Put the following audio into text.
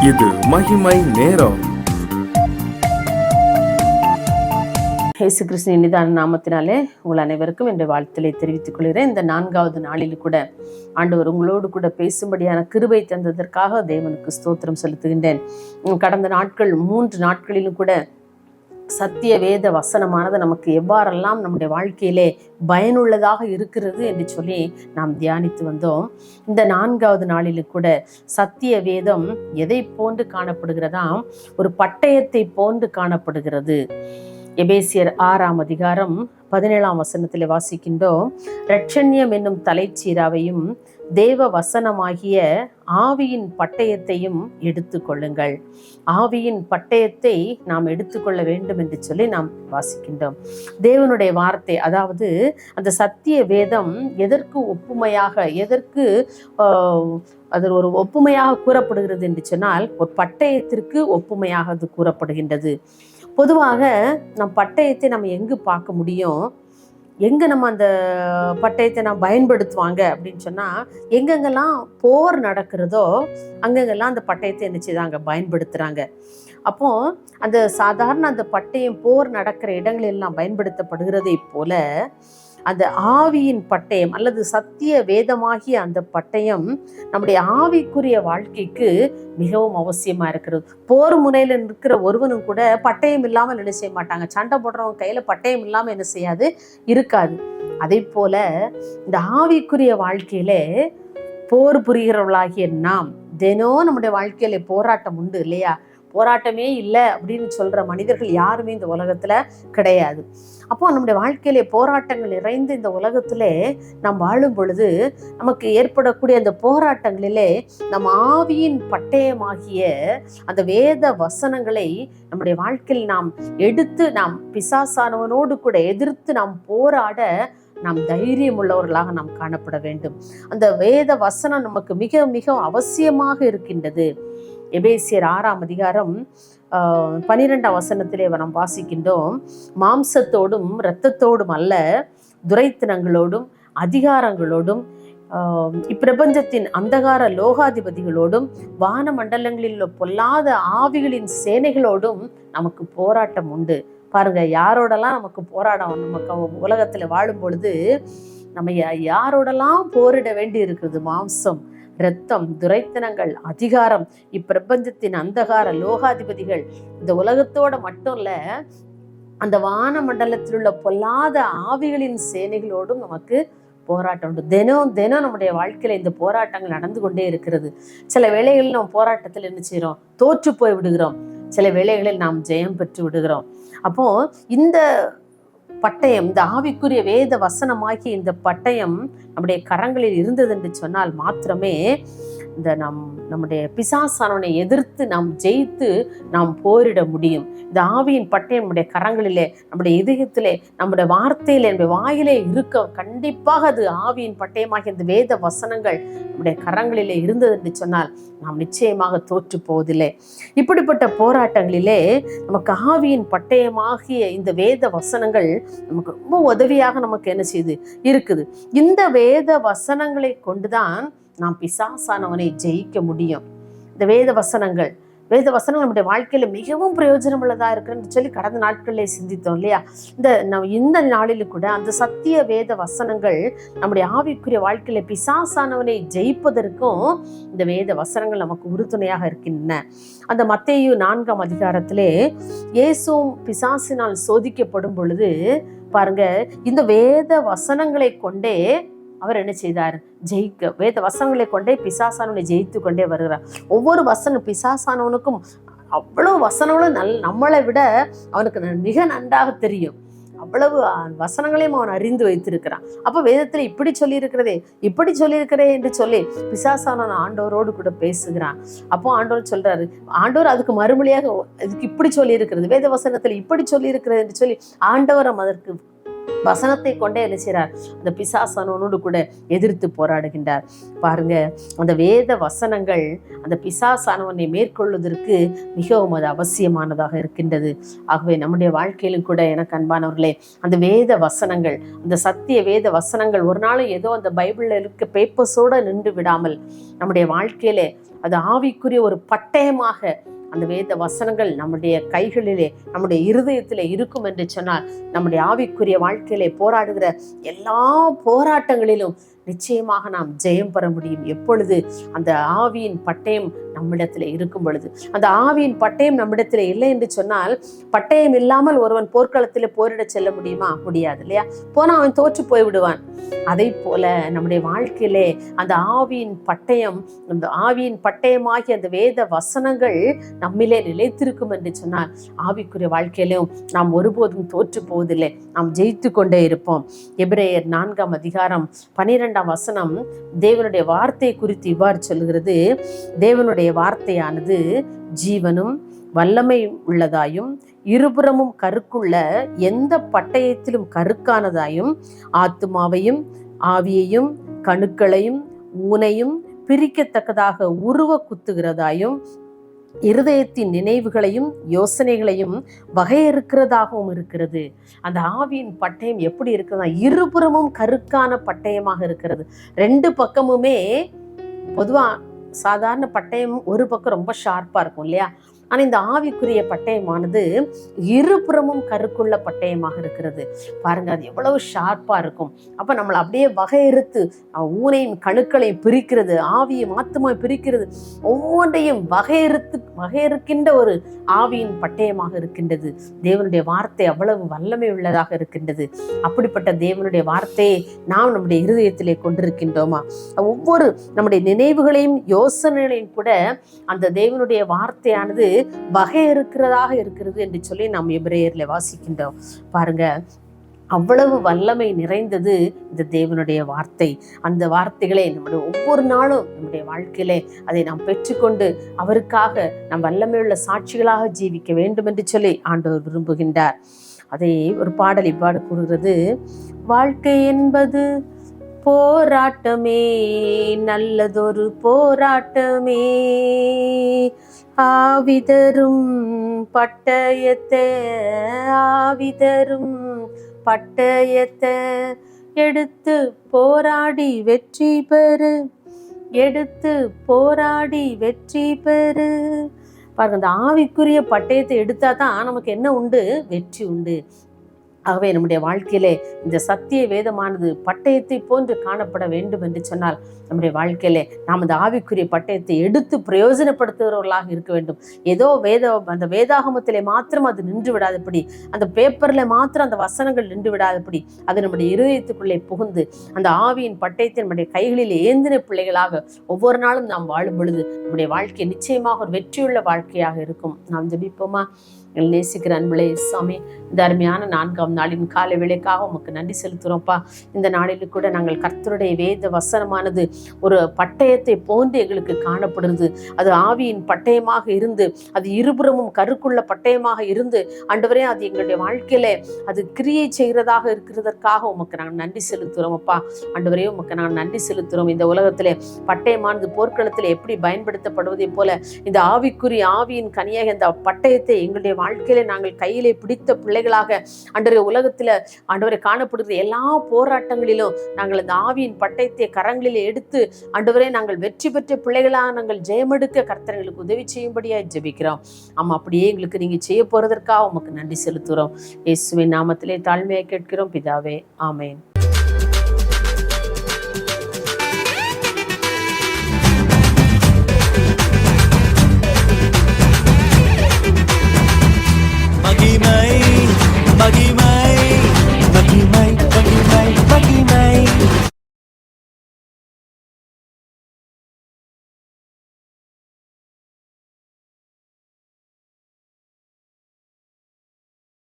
இது மகிமை நேரம். இயேசு கிறிஸ்துவின் நிதான நாமத்தினாலே உங்கள் அனைவருக்கும் என்ற வாழ்த்திலே தெரிவித்துக் கொள்கிறேன். இந்த 4வது நாளில் கூட ஆண்டவர் உங்களோடு கூட பேசும்படியான கிருபை தந்ததற்காக தேவனுக்கு ஸ்தோத்திரம் செலுத்துகின்றேன். கடந்த 3 நாட்களிலும் கூட சத்திய வேத வசனமானது நமக்கு எவ்வாறெல்லாம் நம்முடைய வாழ்க்கையிலே பயனுள்ளதாக இருக்கிறது என்று சொல்லி நாம் தியானித்து வந்தோம். இந்த 4வது நாளிலும் கூட சத்திய வேதம் எதை போன்று காணப்படுகிறதாம்? ஒரு பட்டயத்தை போன்று காணப்படுகிறது. எபேசியர் 6ஆம் அதிகாரம் 17ஆம் வசனத்திலே வாசிக்கின்றோம். இரட்சண்யம் என்னும் தலைச்சீராவையும் தேவ வசனமாகிய ஆவியின் பட்டயத்தையும் எடுத்துக்கொள்ளுங்கள். ஆவியின் பட்டயத்தை நாம் எடுத்துக்கொள்ள வேண்டும் என்று சொல்லி நாம் வாசிக்கின்றோம். தேவனுடைய வார்த்தை, அதாவது அந்த சத்திய வேதம் எதற்கு ஒப்புமையாக, எதற்கு அது ஒரு ஒப்புமையாக கூறப்படுகிறது என்று சொன்னால், ஒரு பட்டயத்திற்கு ஒப்புமையாக அது கூறப்படுகின்றது. பொதுவாக நம் பட்டயத்தை நம்ம எங்கு பார்க்க முடியும், எங்கே நம்ம அந்த பட்டயத்தை நாம் பயன்படுத்துவாங்க அப்படின்னு சொன்னால், எங்கெங்கெல்லாம் போர் நடக்கிறதோ அங்கெங்கெல்லாம் அந்த பட்டயத்தை என்ன செய்தாங்க, பயன்படுத்துகிறாங்க. அப்போ அந்த சாதாரண அந்த பட்டயம் போர் நடக்கிற இடங்களெல்லாம் பயன்படுத்தப்படுகிறதை போல அந்த ஆவியின் பட்டயம் அல்லது சத்திய வேதமாகிய அந்த பட்டயம் நம்முடைய ஆவிக்குரிய வாழ்க்கைக்கு மிகவும் அவசியமா இருக்கிறது. போர் முனையில் இருக்கிற ஒருவனும் கூட பட்டயம் இல்லாமல் என்ன செய்ய மாட்டாங்க. சண்டை போடுறவங்க கையில பட்டயம் இல்லாமல் என்ன செய்யாது, இருக்காது. அதே போல இந்த ஆவிக்குரிய வாழ்க்கையில போர் புரிகிறவர்களாகிய நாம் தினம் நம்முடைய வாழ்க்கையில போராட்டம் உண்டு இல்லையா? போராட்டமே இல்லை அப்படின்னு சொல்ற மனிதர்கள் யாருமே இந்த உலகத்துல கிடையாது. அப்போ நம்முடைய வாழ்க்கையிலே போராட்டங்கள் நிறைந்த இந்த உலகத்திலே நாம் வாழும் பொழுது நமக்கு ஏற்படக்கூடிய அந்த போராட்டங்களிலே நம் ஆவியின் பட்டயமாகிய அந்த வேத வசனங்களை நம்முடைய வாழ்க்கையில் நாம் எடுத்து நாம் பிசாசானவனோடு கூட எதிர்த்து நாம் போராட நாம் தைரியம் உள்ளவர்களாக நாம் காணப்பட வேண்டும். அந்த வேத வசனம் நமக்கு மிக மிக அவசியமாக இருக்கின்றது. எபேசியர் 6ஆம் அதிகாரம் 12ஆம் வசனத்திலே நாம் வாசிக்கின்றோம். மாம்சத்தோடும் இரத்தத்தோடும் அல்ல, துரைத்தனங்களோடும் அதிகாரங்களோடும் இப்பிரபஞ்சத்தின் அந்தகார லோகாதிபதிகளோடும் வான மண்டலங்களில் உள்ள பொல்லாத ஆவிகளின் சேனைகளோடும் நமக்கு போராட்டம் உண்டு. பாருங்க, யாரோடலாம் நமக்கு போராடம், நமக்கு உலகத்துல வாழும் பொழுது நம்ம யாரோடலாம் போரிட வேண்டி இருக்குது. மாம்சம், இரத்தம், துரைத்தனங்கள், அதிகாரம், இப்பிரபஞ்சத்தின் அந்தகார லோகாதிபதிகள். இந்த உலகத்தோட மட்டும் இல்ல, அந்த வான மண்டலத்தில் உள்ள பொல்லாத ஆவிகளின் சேனைகளோடும் நமக்கு போராட்டம் உண்டு. தினம் தினம் நம்முடைய வாழ்க்கையில இந்த போராட்டங்கள் நடந்து கொண்டே இருக்கிறது. சில வேளைகளில் நம்ம போராட்டத்தில் என்ன செய்யறோம், தோற்று போய் விடுகிறோம். சில வேளைகளில் நாம் ஜெயம் பெற்று விடுகிறோம். அப்போ இந்த பட்டயம், இந்த ஆவிக்குரிய வேத வசனமாகி இந்த பட்டயம் நம்முடைய கரங்களில் இருந்தது என்று சொன்னால் மாத்திரமே இந்த நம்முடைய பிசாசானவனை எதிர்த்து நாம் ஜெயித்து நாம் போரிட முடியும். இந்த ஆவியின் பட்டயம் நம்முடைய கரங்களிலே, நம்முடைய இதயத்திலே, நம்முடைய வார்த்தையிலே, நம்முடைய வாயிலே இருக்க கண்டிப்பாக அது ஆவியின் பட்டயமாகிய இந்த வேத வசனங்கள் நம்முடைய கரங்களிலே இருந்தது என்று சொன்னால் நாம் நிச்சயமாக தோற்று போவதில்லை. இப்படிப்பட்ட போராட்டங்களிலே நமக்கு ஆவியின் பட்டயமாகிய இந்த வேத வசனங்கள் நமக்கு ரொம்ப உதவியாக நமக்கு என்ன செய்து இருக்குது. இந்த வேத வசனங்களை கொண்டுதான் நாம் பிசாசானவனை ஜெயிக்க முடியும். இந்த வேத வசனங்கள் நம்முடைய வாழ்க்கையில மிகவும் பிரயோஜனம் உள்ளதா இருக்குன்னு சொல்லி கடந்த நாட்களிலே சிந்தித்தோம் இல்லையா? இந்த நாளிலும் கூட அந்த சத்திய வேத வசனங்கள் நம்முடைய ஆவிக்குரிய வாழ்க்கையில பிசாசானவனை ஜெயிப்பதற்கும் இந்த வேத வசனங்கள் நமக்கு உறுதுணையாக இருக்கின்றன. அந்த மத்தேயு 4ஆம் அதிகாரத்திலே இயேசுவும் பிசாசினால் சோதிக்கப்படும் பொழுது பாருங்க, இந்த வேத வசனங்களை கொண்டே அவர் என்ன செய்தார், ஜெயிக்க, வேத வசனங்களை கொண்டே பிசாசானவனை ஜெயித்து கொண்டே வருகிறார். ஒவ்வொரு வசனம் பிசாசானவனுக்கும் அவ்வளவு வசனங்களும் நம்மளை விட அவனுக்கு மிக நன்றாக தெரியும். அவ்வளவு வசனங்களையும் அவன் அறிந்து வைத்திருக்கிறான். அப்ப வேதத்துல இப்படி சொல்லியிருக்கிறே என்று சொல்லி பிசாசானவன் ஆண்டவரோடு கூட பேசுகிறான். அப்போ ஆண்டவர் சொல்றாரு, ஆண்டவர் அதுக்கு மறுமொழியாக இதுக்கு இப்படி சொல்லி இருக்கிறது, வேத வசனத்துல இப்படி சொல்லி இருக்கிறது என்று சொல்லி ஆண்டவர் அதற்கு வசனத்தை கொண்டே என்ன செய்றார், அந்த பிசாசானவனோடு கூட எதிர்த்து போராடுகின்றார். பாருங்க, அந்த வேத வசனங்கள் அந்த பிசாசானவனை மேற்கொள்வதற்கு மிகவும் அது அவசியமானதாக இருக்கின்றது. ஆகவே நம்முடைய வாழ்க்கையிலும் கூட எனக்கு அன்பானவர்களே, அந்த வேத வசனங்கள், அந்த சத்திய வேத வசனங்கள் ஒரு நாளும் ஏதோ அந்த பைபிள்ல இருக்க பேப்பர்ஸோட நின்று விடாமல் நம்முடைய வாழ்க்கையிலே அது ஆவிக்குரிய ஒரு பட்டயமாக அந்த வேத வசனங்கள் நம்முடைய கைகளிலே, நம்முடைய இருதயத்திலே இருக்கும் என்று சொன்னால், நம்முடைய ஆவிக்குரிய வாழ்க்கையிலே போராடுகிற எல்லா போராட்டங்களிலும் நிச்சயமாக நாம் ஜெயம் பெற முடியும். எப்பொழுது அந்த ஆவியின் பட்டயம் நம்மிடத்தில் இருக்கும் பொழுது. அந்த ஆவியின் பட்டயம் நம்மிடத்தில் இல்லை என்று சொன்னால், பட்டயம் இல்லாமல் ஒருவன் போர்க்களத்தில் போரிட செல்ல முடியுமா? முடியாது இல்லையா? போனா அவன் தோற்று போய் விடுவான். அதை போல நம்முடைய வாழ்க்கையிலே அந்த ஆவியின் பட்டயம், அந்த ஆவியின் பட்டயமாகிய அந்த வேத வசனங்கள் நம்மிலே நிலைத்திருக்கும் என்று சொன்னால், ஆவிக்குரிய வாழ்க்கையிலும் நாம் ஒருபோதும் தோற்று போவதில்லை, நாம் ஜெயித்து கொண்டே இருப்போம். எபிரேயர் 4ஆம் அதிகாரம் 12ஆம் வசனம் தேவனுடைய வார்த்தையை குறித்து இவ்வாறு சொல்கிறது: தேவனுடைய வார்த்தையானது ஜீவனும் வல்லமை உள்ளதாயும் இருபுறமும் கருக்குள்ள எந்த பட்டயத்திலும் கருக்கானதாயும் ஆத்துமாவையும் ஆவியையும் கணுக்களையும் ஊனையும் பிரிக்கத்தக்கதாக உருவ குத்துகிறதாயும் இருதயத்தின் நினைவுகளையும் யோசனைகளையும் வகையறுக்கிறதாகவும் இருக்கிறது. அந்த ஆவியின் பட்டயம் எப்படி இருக்குதா? இருபுறமும் கருக்கான பட்டயமாக இருக்கிறது. ரெண்டு பக்கமுமே பொதுவா சாதாரண பட்டயம் ஒரு பக்கம் ரொம்ப ஷார்ப்பா இருக்கும் இல்லையா? ஆனா இந்த ஆவிக்குரிய பட்டயமானது இருபுறமும் கருக்குள்ள பட்டயமாக இருக்கிறது. பாருங்க, அது எவ்வளவு ஷார்ப்பா இருக்கும். அப்ப நம்மளை அப்படியே வகையறுத்து ஊனையும் கணுக்களையும் பிரிக்கிறது, ஆவியும் ஆத்துமாவை பிரிக்கிறது, ஒவ்வொன்றையும் வகையறுக்கின்ற ஒரு ஆவியின் பட்டயமாக இருக்கின்றது. தேவனுடைய வார்த்தை அவ்வளவு வல்லமை உள்ளதாக இருக்கின்றது. அப்படிப்பட்ட தேவனுடைய வார்த்தையை நாம் நம்முடைய இருதயத்திலே கொண்டிருக்கின்றோமா? ஒவ்வொரு நம்முடைய நினைவுகளையும் யோசனைகளையும் கூட அந்த தேவனுடைய வார்த்தையானது வகையறுக்கிறதாக இருக்கிறது என்று சொல்லி நாம் எபிரேயர்ல வாசிக்கின்றோம். பாருங்க, அவ்வளவு வல்லமை நிறைந்தது இந்த தேவனுடைய வார்த்தை. அந்த வார்த்தைகளை நம்முடைய ஒவ்வொரு நாளும் நம்முடைய வாழ்க்கையிலே அதை நாம் பெற்றுக்கொண்டு அவருக்காக நாம் வல்லமையுள்ள சாட்சிகளாக ஜீவிக்க வேண்டும் என்று சொல்லி ஆண்டவர் விரும்புகின்றார். அதை ஒரு பாடல் இவ்வாறு கூறுகிறது: வாழ்க்கை என்பது போராட்டமே, நல்லதொரு போராட்டமே, ஆவிதரும் பட்டயத்தை பட்டயத்தை எடுத்து போராடி வெற்றி பெறு, எடுத்து போராடி வெற்றி பெறு. பாருங்க, அந்த ஆவிக்குரிய பட்டயத்தை எடுத்தா தான் நமக்கு என்ன உண்டு? வெற்றி உண்டு. ஆகவே நம்முடைய வாழ்க்கையிலே இந்த சத்திய வேதமானது பட்டயத்தை போன்று காணப்பட வேண்டும் என்று சொன்னால், நம்முடைய வாழ்க்கையிலே நாம் அந்த ஆவிக்குரிய பட்டயத்தை எடுத்து பிரயோஜனப்படுத்துகிறவர்களாக இருக்க வேண்டும். ஏதோ அந்த வேதாகமத்திலே மாத்திரம் அது நின்று விடாதபடி, அந்த பேப்பர்ல மாத்திரம் அந்த வசனங்கள் நின்று விடாதபடி, அது நம்முடைய இருதயத்துக்குள்ளே புகுந்து அந்த ஆவியின் பட்டயத்தை நம்முடைய கைகளில் ஏந்தின பிள்ளைகளாக ஒவ்வொரு நாளும் நாம் வாழும் பொழுது நம்முடைய வாழ்க்கை நிச்சயமாக ஒரு வெற்றியுள்ள வாழ்க்கையாக இருக்கும். நாம் ஜெபிப்போமா? நேசிக்கிற அன்புலே சாமி, இந்த அருமையான 4ஆம் நாளின் காலை வேளைக்காக உமக்கு நன்றி செலுத்துகிறோம்ப்பா. இந்த நாளில் கூட நாங்கள் கர்த்தருடைய வேத வசனமானது ஒரு பட்டயத்தை போன்று எங்களுக்கு காணப்படுறது. அது ஆவியின் பட்டயமாக இருந்து, அது இருபுறமும் கருக்குள்ள பட்டயமாக இருந்து, ஆண்டவரே அது எங்களுடைய வாழ்க்கையில அது கிரியை செய்கிறதாக இருக்கிறதற்காக உமக்கு நாங்கள் நன்றி செலுத்துகிறோம் அப்பா. ஆண்டவரே, உமக்கு நாங்கள் நன்றி செலுத்துகிறோம். இந்த உலகத்திலே பட்டயமானது போர்க்களத்தில் எப்படி பயன்படுத்தப்படுவதை போல இந்த ஆவியின் கனியாக இந்த பட்டயத்தை எங்களுடைய வாழ்க்கையில நாங்கள் கையிலே பிடித்த பிள்ளைகளாக ஆண்டவரே, உலகத்துல ஆண்டவரே காணப்படுகிற எல்லா போராட்டங்களிலும் நாங்கள் அந்த ஆவியின் பட்டயத்தை கரங்களிலே எடுத்து ஆண்டவரே நாங்கள் வெற்றி பெற்ற பிள்ளைகளாக நாங்கள் ஜெயமெடுக்க கர்த்தர் எங்களுக்கு உதவி செய்யும்படியாக ஜெபிக்கிறோம். ஆமா, அப்படியே எங்களுக்கு நீங்க செய்ய போறதற்காக உமக்கு நன்றி செலுத்துகிறோம். இயேசுவின் நாமத்திலே தாழ்மையாக கேட்கிறோம் பிதாவே, ஆமேன்.